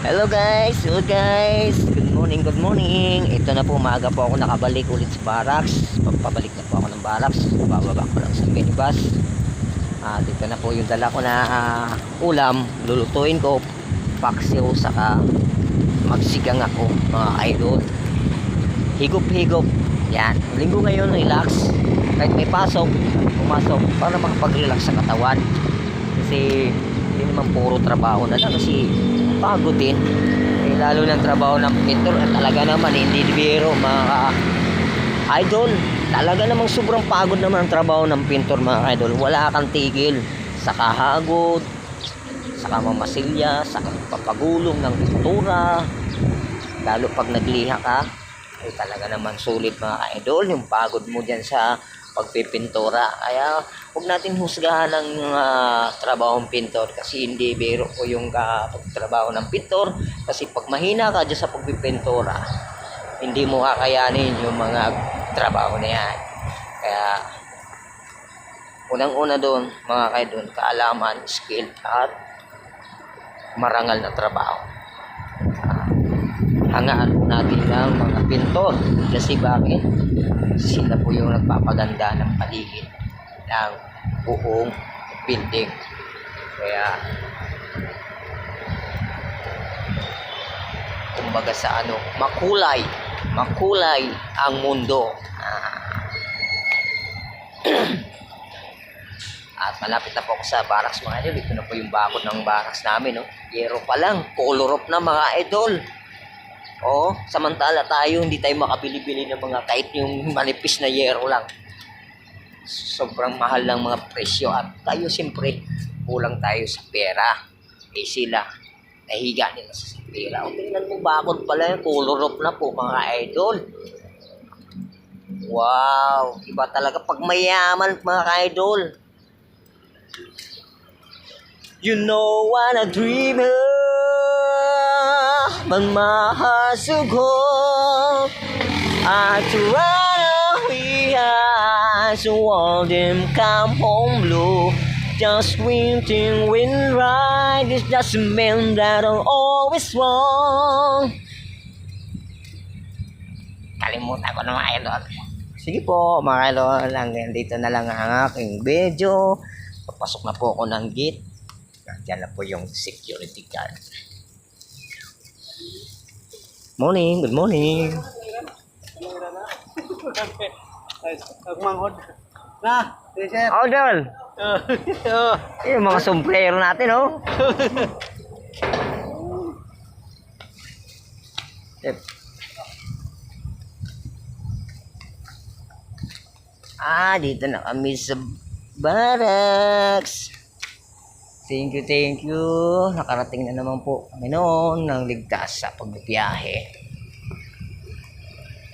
Hello guys, good morning, good morning. Ito na po, maaga po ako nakabalik ulit sa barracks. Pabalik na po ako ng barracks. Bababa ko lang sa minibus. At ito na po yung dala ko na ulam. Lulutuin ko paksiw, saka magsigang ako, mga idol. Higop-higop. Yan, linggo ngayon, relax. Kahit may pasok, pumasok para makapag-relax sa katawan. Kasi hindi naman puro trabaho na lang, kasi pagod din. Lalo ng trabaho ng pintor, talaga naman hindi biro, mga idol. Talaga namang sobrang pagod naman ang trabaho ng pintor, mga idol. Wala kang tigil sa kahagod, sa mamasilya, sa papagulong ng pintura. Lalo pag nagliha ka, ay talaga naman sulit, mga idol, yung pagod mo dyan sa pagpipintura. Kaya huwag natin husgahan ang trabahong pintor, kasi hindi biro ko yung trabaho ng pintor. Kasi pag mahina ka dyan sa pagpipintura, hindi mo kakayanin yung mga trabaho na yan. Kaya unang-una doon, mga kaidol, kaalaman, skill at marangal na trabaho. Hangaan po natin ng mga pintor, kasi bakit? Sila po yung nagpapaganda ng paligid ng buong building. Kaya kumbaga sa makulay ang mundo. At malapit na po ako sa barracks, mga idol. Ito na po yung bakod ng barracks namin, no? Yero pa lang, color up na, mga idol. Samantala tayo, hindi tayo makabili-bili ng mga kahit yung manipis na yero lang. Sobrang mahal ng mga presyo, at tayo siyempre kulang tayo sa pera. Sila nahiga nila sa pera. Tingnan mo, bakod pala yung color up na po, mga idol. Wow, iba talaga pag mayaman, mga idol. You know what a dreamer magmahasugod at run away as all them come home blue. Just winting wind right is just a man that are always wrong. Kalimutan ko na, mga idol. Sige po, mga idol, hanggang dito na lang ang aking video. Papasok na po ako ng gate. Diyan na po yung security guard. Morning, good morning. Manghod. Na, sir. Idol. Yung mga sombrero natin, oh. Dito na kami sa barracks. Thank you. Nakarating na naman po kami noon ng ligtas sa pagbibiyahe.